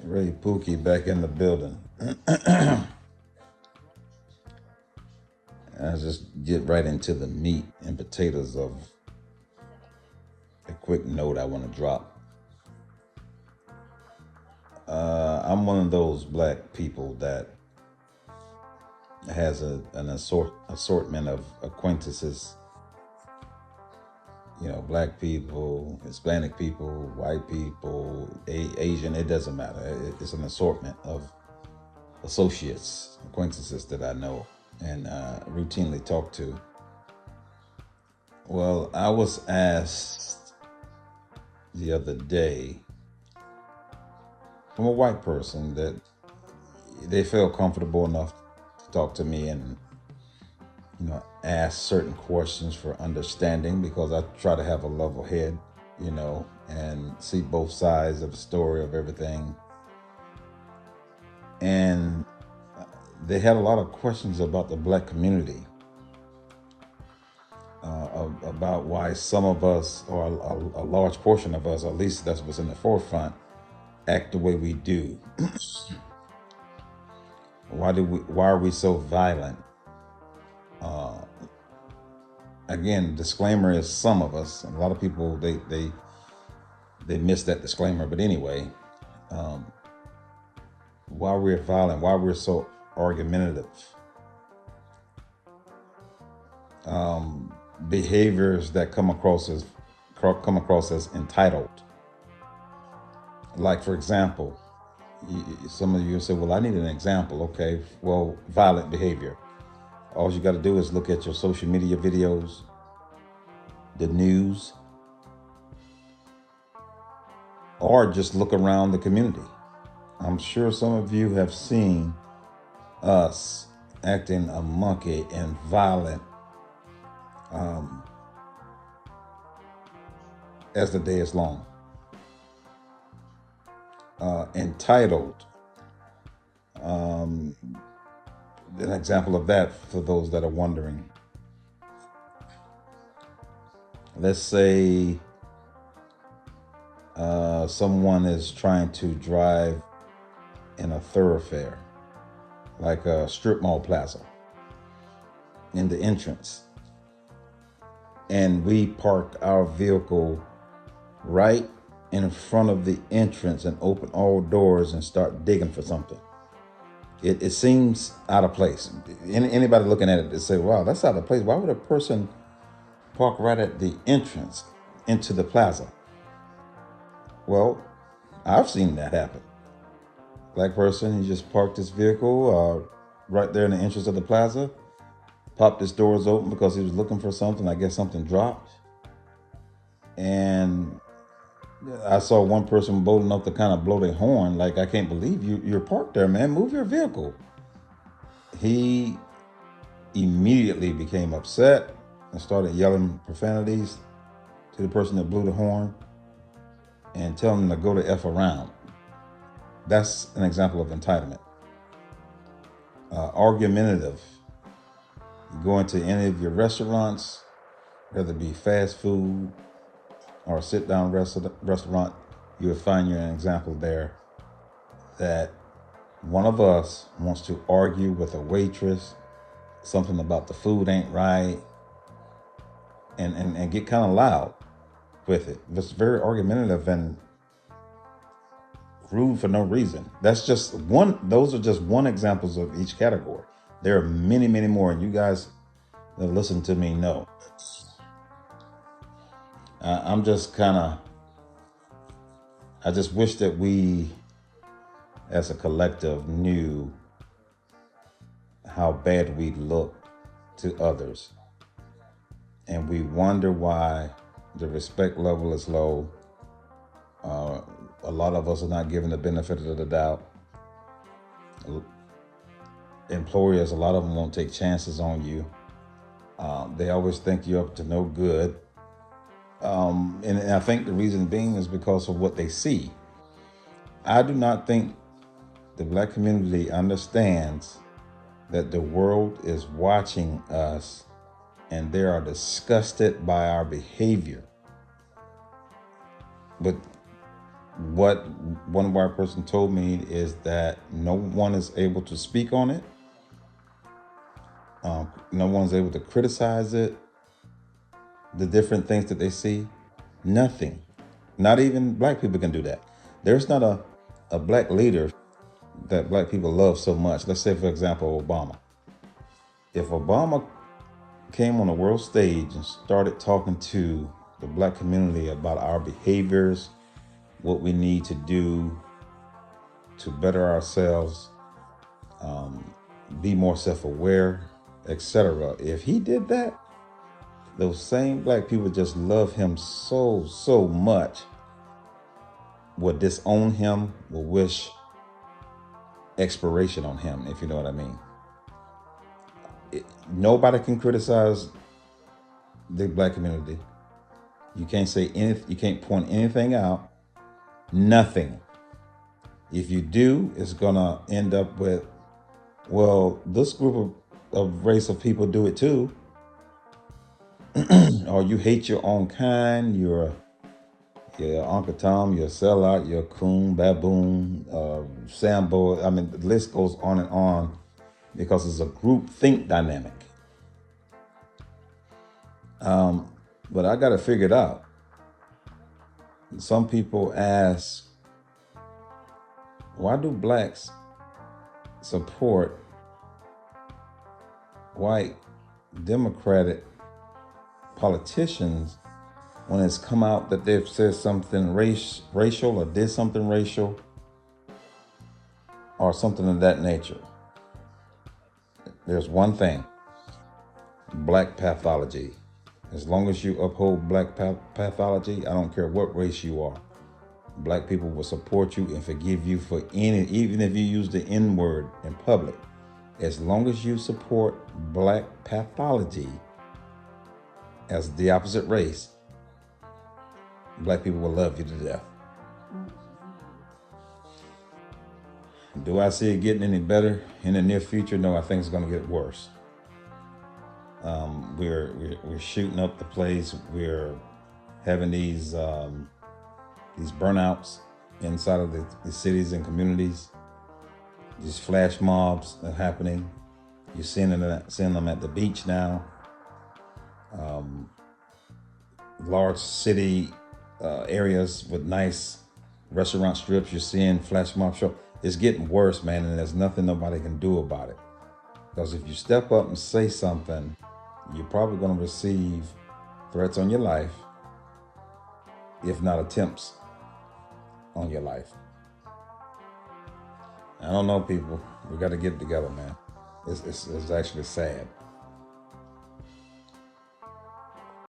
Ray Pookie back in the building. I just get right into the meat and potatoes of a quick note I want to drop. I'm one of those black people that has an assortment of acquaintances. You know, black people, Hispanic people, white people, Asian, it doesn't matter. It's an assortment of associates, acquaintances that I know and routinely talk to. Well, I was asked the other day from a white person that they feel comfortable enough to talk to me and ask certain questions for understanding, because I try to have a level head, and see both sides of the story of everything. And they had a lot of questions about the black community, about why some of us, or a large portion of us, at least that's what's in the forefront, act the way we do. Why are we so violent? Again, disclaimer is some of us. A lot of people they miss that disclaimer. But anyway, why we're violent, why we're so argumentative, behaviors that come across as entitled. Like, for example, some of you say, "Well, I need an example." Okay, well, violent behavior. All you got to do is look at your social media videos, the news, or just look around the community. I'm sure some of you have seen us acting a monkey and violent as the day is long. Entitled. An example of that, for those that are wondering. Let's say someone is trying to drive in a thoroughfare, like a strip mall plaza, in the entrance, and we park our vehicle right in front of the entrance and open all doors and start digging for something. It seems out of place. Anybody looking at it to say, "Wow, that's out of place. Why would a person park right at the entrance into the plaza?" Well, I've seen that happen. Black person, he just parked his vehicle right there in the entrance of the plaza, popped his doors open because he was looking for something. I guess something dropped. And I saw one person bold enough to kind of blow their horn, like, "I can't believe you're parked there, man. Move your vehicle." He immediately became upset and started yelling profanities to the person that blew the horn and telling them to go the F around. That's an example of entitlement. Argumentative. You go into any of your restaurants, whether it be fast food or a sit-down restaurant, you will find you an example there that one of us wants to argue with a waitress, something about the food ain't right, and get kind of loud with it. It's very argumentative and rude for no reason. Those are just one examples of each category. There are many, many more, and you guys that listen to me know. I'm just I just wish that we as a collective knew how bad we look to others. And we wonder why the respect level is low. A lot of us are not given the benefit of the doubt. Employers, a lot of them won't take chances on you. They always think you're up to no good. And I think the reason being is because of what they see. I do not think the black community understands that the world is watching us and they are disgusted by our behavior. But what one white person told me is that no one is able to speak on it. No one's able to criticize it, the different things that they see. Nothing. Not even black people can do that. There's not a black leader that black people love so much. Let's say, for example, Obama. If Obama came on the world stage and started talking to the black community about our behaviors, what we need to do to better ourselves, be more self-aware, etc. If he did that, those same black people just love him so much, would disown him, will wish expiration on him, if you know what I mean. Nobody can criticize the black community. You can't say anything, you can't point anything out. Nothing. If you do, it's gonna end up with, well, this group of race of people do it too. Or you hate your own kind, you're Uncle Tom, you're a sellout, you're a coon, baboon, Sambo. I mean, the list goes on and on because it's a group think dynamic. But I got to figure it out. Some people ask, why do blacks support white Democratic politicians when it's come out that they've said something racial or did something racial or something of that nature? There's one thing: black pathology. As long as you uphold black pathology, I don't care what race you are, black people will support you and forgive you for even if you use the N word in public. As long as you support black pathology as the opposite race, black people will love you to death. Do I see it getting any better in the near future? No, I think it's going to get worse. We're shooting up the place. We're having these burnouts inside of the cities and communities. These flash mobs are happening. You're seeing them at the beach now. Large city areas with nice restaurant strips. You're seeing flash mob show. It's getting worse, man, and there's nothing nobody can do about it. Because if you step up and say something, you're probably going to receive threats on your life, if not attempts on your life. I don't know, people. We got to get it together, man. It's actually sad.